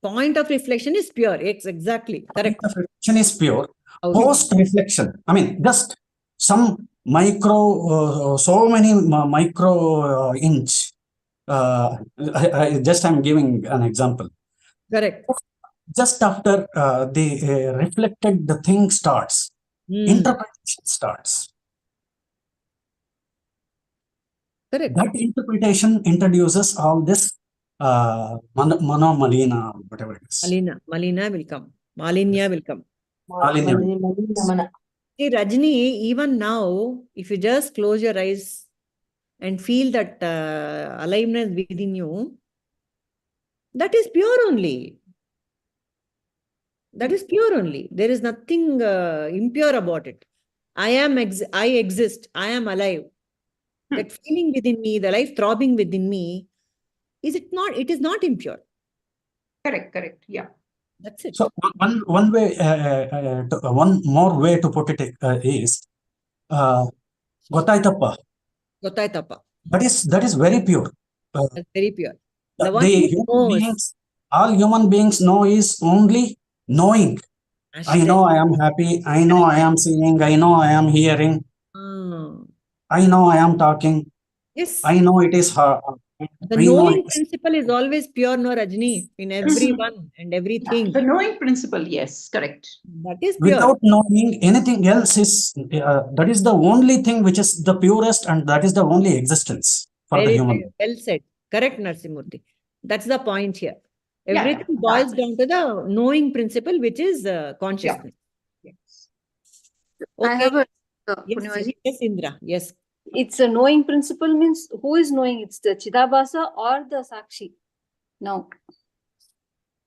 Point of reflection is pure. It's exactly correct. Point of reflection is pure. Post reflection, I mean, just some micro, so many micro inch. I'm giving an example. Correct. Just after the reflected, the thing starts. Interpretation starts. Correct. That interpretation introduces all this Malina, whatever it is. Malina will come. Malinya will come. Malina. See, Rajni, even now, if you just close your eyes and feel that aliveness within you, that is pure only. That is pure only. There is nothing impure about it. I exist. I am alive. That feeling within me, the life throbbing within me, it is not impure. Correct. Yeah. That's it. So one way, one more way to put it is Gotaitappa. Gotaitappa. That is very pure. That's very pure. All human beings know is only knowing. I know I am happy. I know I am seeing. I know I am hearing. I know I am talking. Yes. I know it is her. The knowing principle is always pure, no, Rajni, in everyone and everything. The knowing principle, yes, correct. That is pure. Without knowing anything else is, that is the only thing which is the purest, and that is the only existence for the human. Well said. Correct, Narsimurti. That's the point here. Everything boils down to the knowing principle, which is consciousness. Yeah. Yes. Okay. I have a yes, Indra. Yes. It's a knowing principle means who is knowing? It's the Chidabhasa or the Sakshi? No.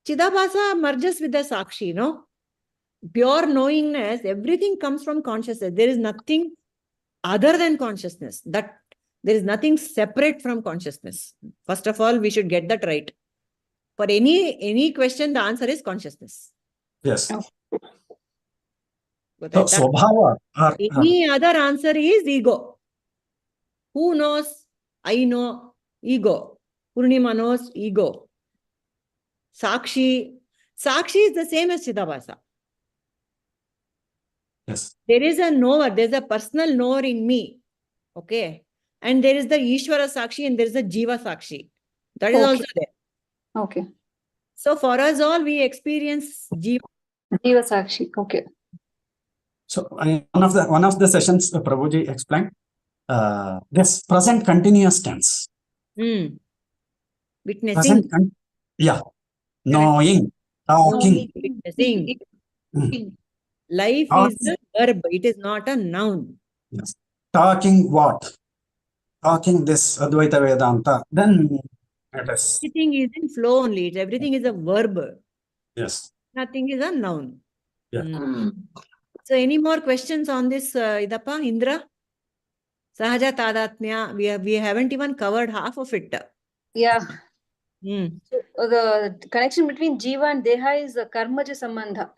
Chidabhasa merges with the Sakshi, no? Pure knowingness, everything comes from consciousness. There is nothing other than consciousness. That there is nothing separate from consciousness. First of all, we should get that right. For any question, the answer is consciousness. Yes. So, Swabhava. Any other answer is ego. Who knows? I know. Ego. Purnima knows. Ego. Sakshi. Sakshi is the same as Chidabhasa. Yes. There is a knower. There is a personal knower in me. Okay. And there is the Ishvara Sakshi and there is the Jiva Sakshi. That is also there. Okay. So for us all, we experience Jiva Sakshi. Okay. So one of the sessions, Prabhuji explained this present continuous tense. Witnessing. Knowing, talking. Witnessing. Life is a verb. It is not a noun. Yes. Talking what? Talking this Advaita Vedanta. Then it is. Everything is in flow only. Everything is a verb. Yes. Nothing is a noun. Yeah. So any more questions on this, Idappa, Indra? Sahaja Tadatmya, we haven't even covered half of it. Yeah. So, the connection between Jiva and Deha is the Karmaja Sambandha.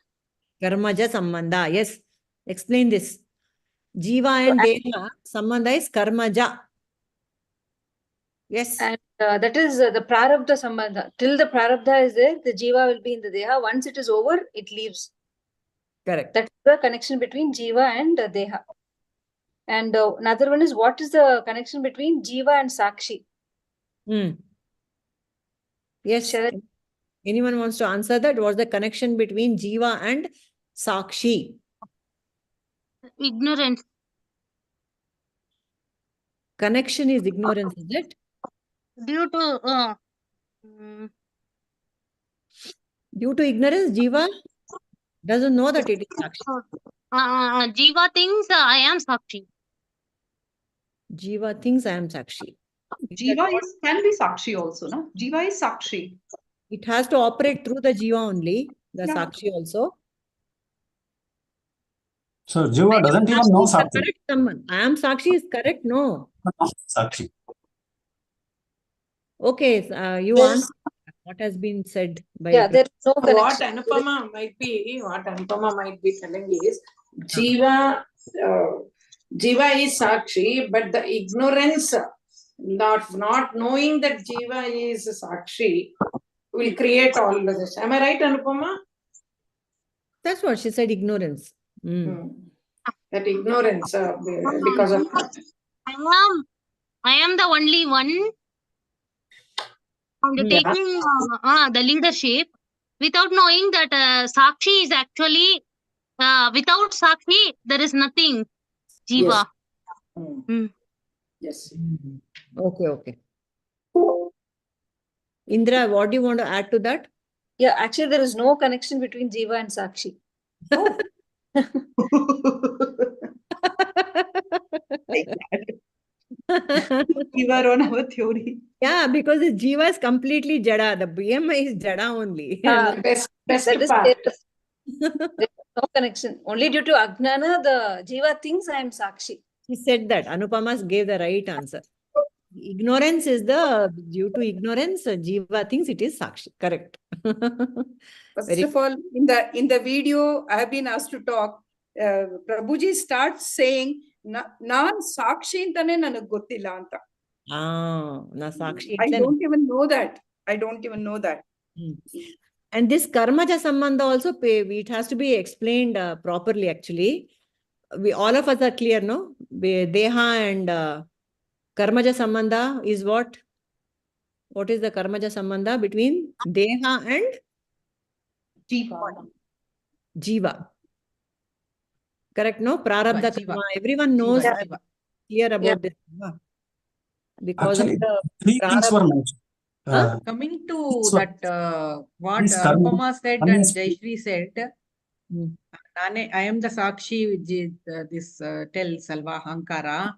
Karmaja Sambandha, yes. Explain this. Jiva and Deha Sambandha is Karmaja. Yes. And that is the Prarabdha Sambandha. Till the Prarabdha is there, the Jiva will be in the Deha. Once it is over, it leaves. Correct. That's the connection between Jiva and Deha. And another one is, what is the connection between Jiva and Sakshi? Yes. Anyone wants to answer that? What's the connection between Jiva and Sakshi? Ignorance. Connection is ignorance, is it? Due to ignorance, Jiva doesn't know that it is Sakshi. Jiva thinks I am Sakshi. Jiva thinks I am Sakshi. Jiva can be Sakshi also, no? Jiva is Sakshi. It has to operate through the Jiva only, the Sakshi also. So Jiva doesn't even know Sakshi. I am Sakshi is correct, no? Sakshi. Okay, you answer. What has been said by Yeah, there's no What connection. Anupama might be telling is Jiva, Jiva is Sakshi, but the ignorance, not knowing that Jiva is Sakshi, will create all of this. Am I right, Anupama? That's what she said, ignorance. That ignorance because of I am the only one undertaking the leadership without knowing that Sakshi is actually, without Sakshi, there is nothing. Jiva. Yes. Okay. Indra, what do you want to add to that? Yeah, actually, there is no connection between Jiva and Sakshi. Oh. We were on our theory. Yeah, because the Jiva is completely Jada. The BMI is Jada only. Best That is part. there is no connection. Only due to Ajnana, the Jiva thinks I am Sakshi. She said that. Anupama gave the right answer. Ignorance is due to ignorance, Jiva thinks it is Sakshi. Correct. First of all, in the video, I have been asked to talk. Prabhuji starts saying, "Naan Sakshi intane nanagu gottilla anta." Na Sakshi. I don't even know that. And this karmaja sambandha also, it has to be explained properly actually. All of us are clear, no? Deha and karmaja sambandha is what? What is the karmaja sambandha between Deha and Jiva? Correct, no? Prarabdha Jiva. karma. Everyone knows Jiva. clear about this. Because actually, of the three things were mentioned. Coming to that, what Anupama said and Jayashree said, I am the Sakshi, this tells Salva Hankara.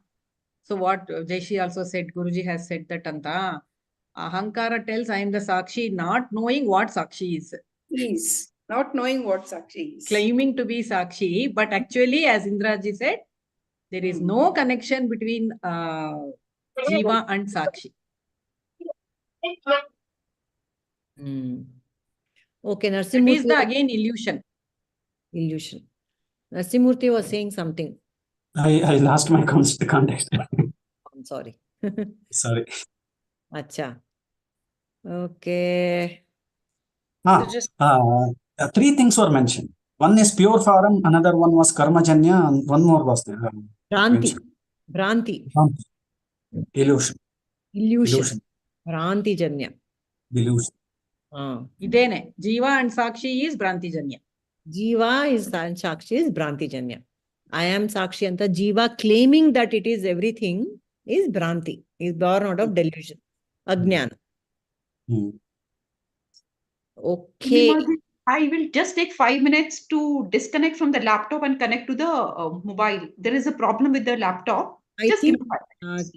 So what Jayashree also said, Guruji has said that Anta. Hankara tells I am the Sakshi, not knowing what Sakshi is. Is not knowing what Sakshi is. Claiming to be Sakshi, but actually, as Indraji said, there is no connection between Jiva and Sakshi. Okay, Narsimurti. It is the again illusion. Illusion. Narsimurti was saying something. I lost my context. I'm sorry. Sorry. Acha. Okay. Three things were mentioned. One is pure form, another one was karmajanya, and one more was there. Bhranti. Illusion. Bhranti janya. Illusion. Idene. Jiva and Sakshi is Bhranti janya. Jiva is and Sakshi is Bhranti janya. I am Sakshi anta. Jiva claiming that it is everything is Bhranti. Is born out of delusion. Ajnana. Okay. I will just take 5 minutes to disconnect from the laptop and connect to the mobile. There is a problem with the laptop. I think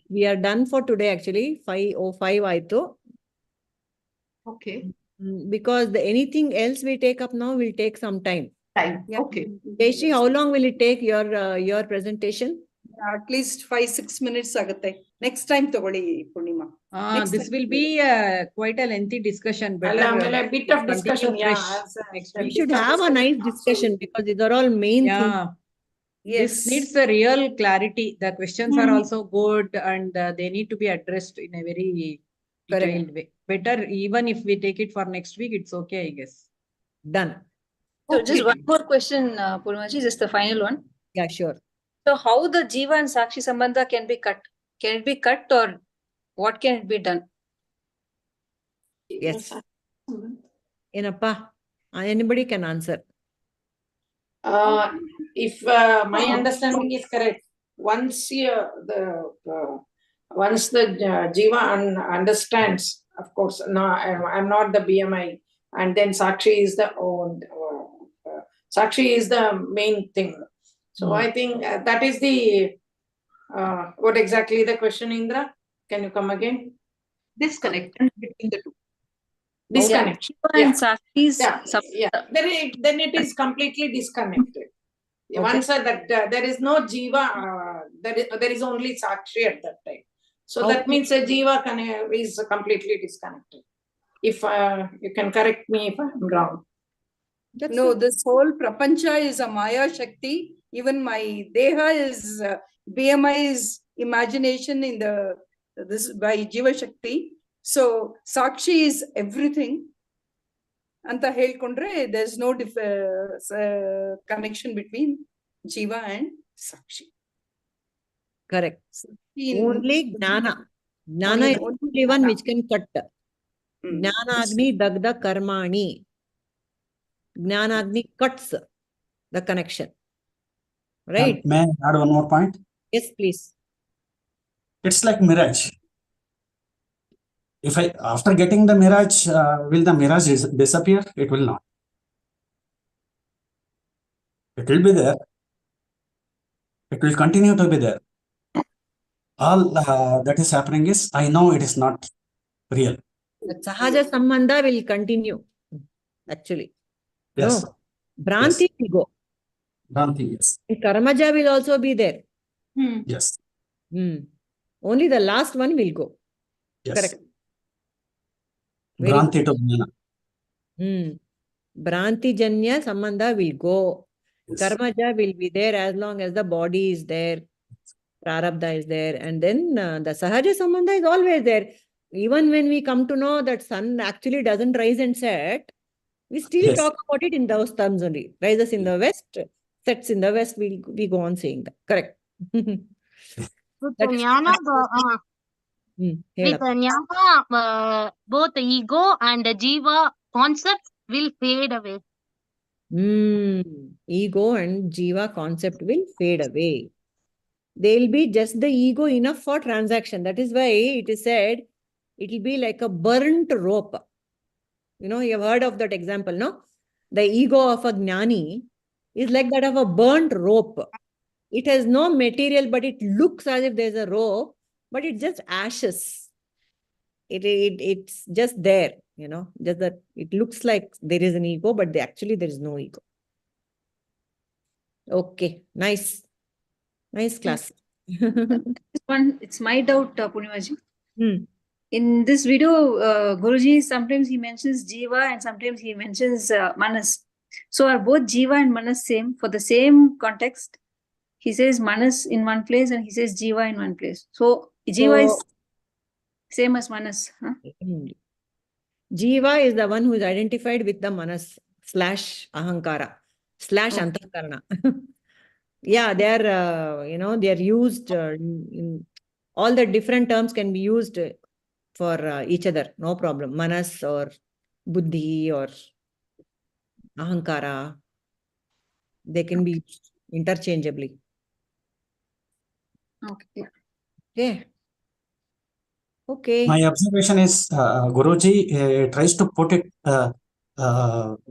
we are done for today actually. 5:05 aito. Okay. Because anything else we take up now will take some time. Yeah. Okay. Jayashree, how long will it take your presentation? At least 5-6 minutes agate. Next time togoli Purnima. This will be quite a lengthy discussion. Better a bit of discussion. We should have a nice discussion because these are all main things. Yes. This needs a real clarity. The questions are also good and they need to be addressed in a very detailed way. Better even if we take it for next week, it's okay, I guess. Done. So just one more question, Purmaji, just the final one. Yeah, sure. So how the Jiva and Sakshi Sambandha can be cut? Can it be cut or what can it be done? Yes. Enappa, anybody can answer. If my understanding is correct, once the Jiva understands, of course, no, I'm not the BMI, and then Sakshi is the Sakshi is the main thing. So I think that is the what exactly the question, Indra? Can you come again? Disconnect between the two. Disconnect. And Sakshi Then it is completely disconnected. Okay. Once that there is no Jiva, there is only Sakshi at that time. So that means a Jiva is completely disconnected. If you can correct me if I'm wrong. No, this whole prapancha is a Maya Shakti. Even my Deha is BMI is imagination in this by Jiva Shakti. So Sakshi is everything. Anta helkondre, there's no connection between Jiva and Sakshi. Correct. Only Jnana. Jnana is the only one which can cut. Jnanagni dagda karmani. Jnanagni cuts the connection. Right? May I add one more point? Yes, please. It's like mirage. If after getting the mirage, will the mirage disappear? It will not. It will be there. It will continue to be there. All that is happening is, I know it is not real. The Sahaja Sambandha will continue, actually. Yes. No. Bhranti will go. Grantha, yes. And Karmaja will also be there. Yes. Only the last one will go. Yes. Correct. Grantha to Jnana. Bhranti Janya Sambandha will go. Yes. Karmaja will be there as long as the body is there. Prarabdha is there. And then the Sahaja Sambandha is always there. Even when we come to know that sun actually doesn't rise and set, we still talk about it in those terms only. Rises in the west, sets in the west, we go on saying that. Correct. With Jnana, both the ego and the jiva concept will fade away. Ego and jiva concept will fade away. They'll be just the ego enough for transaction. That is why it is said, it will be like a burnt rope. You know, you have heard of that example, no? The ego of a jnani is like that of a burnt rope. It has no material, but it looks as if there's a rope, but it's just ashes. It's just there, you know, just that it looks like there is an ego, but actually there is no ego. Okay, nice. Nice class. It's my doubt, Purnimaji. In this video, Guruji, sometimes he mentions Jiva and sometimes he mentions Manas. So are both Jiva and Manas same for the same context? He says Manas in one place and he says Jiva in one place. So Jiva is same as Manas. Huh? Jiva is the one who is identified with the Manas / Ahankara / Antakarana. Yeah, they are, you know, they are used in all the different terms can be used for each other. No problem. Manas or Buddhi or Ahankara. They can be used interchangeably. Okay. Okay. My observation is Guruji tries to put it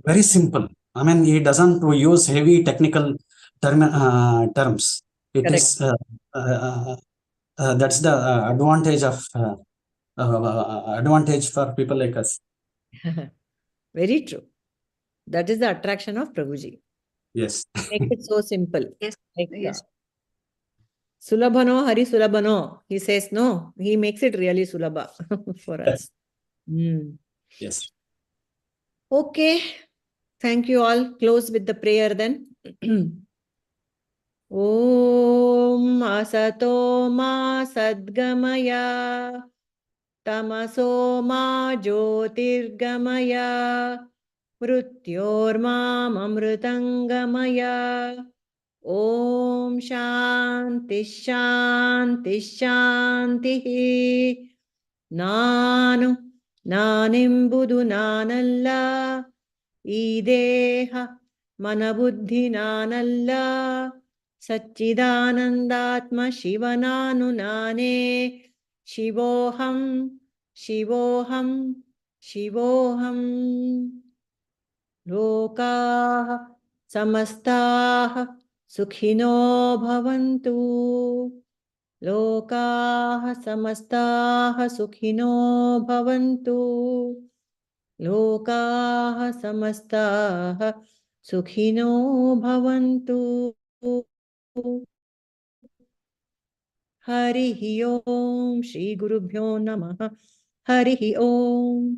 very simple. I mean, he doesn't use heavy technical terms. It is that's the advantage for people like us. Very true. That is the attraction of Prabhuji. Yes. Make it so simple. Yes. Like, yes. Sulabhano, Hari Sulabhano. He says no. He makes it really Sulabha for us. Yes. Okay. Thank you all. Close with the prayer then. Om Asato Ma Sadgamaya Tamaso Ma Jyotirgamaya Mrutyorma Amrutangamaya Om Shanti Shanti Shanti Nanu Nanimbudu Nanalla Ideha Manabuddhi Nanalla Satchidanandatma Shivananu Nane Shivoham Shivoham Shivoham Lokaha Samastaha Sukhino Bhavantu Lokaha Samastaha Sukhino Bhavantu Lokaha Samastaha Sukhino Bhavantu Harihi Om Shri Gurubhyo Namaha Harihi Om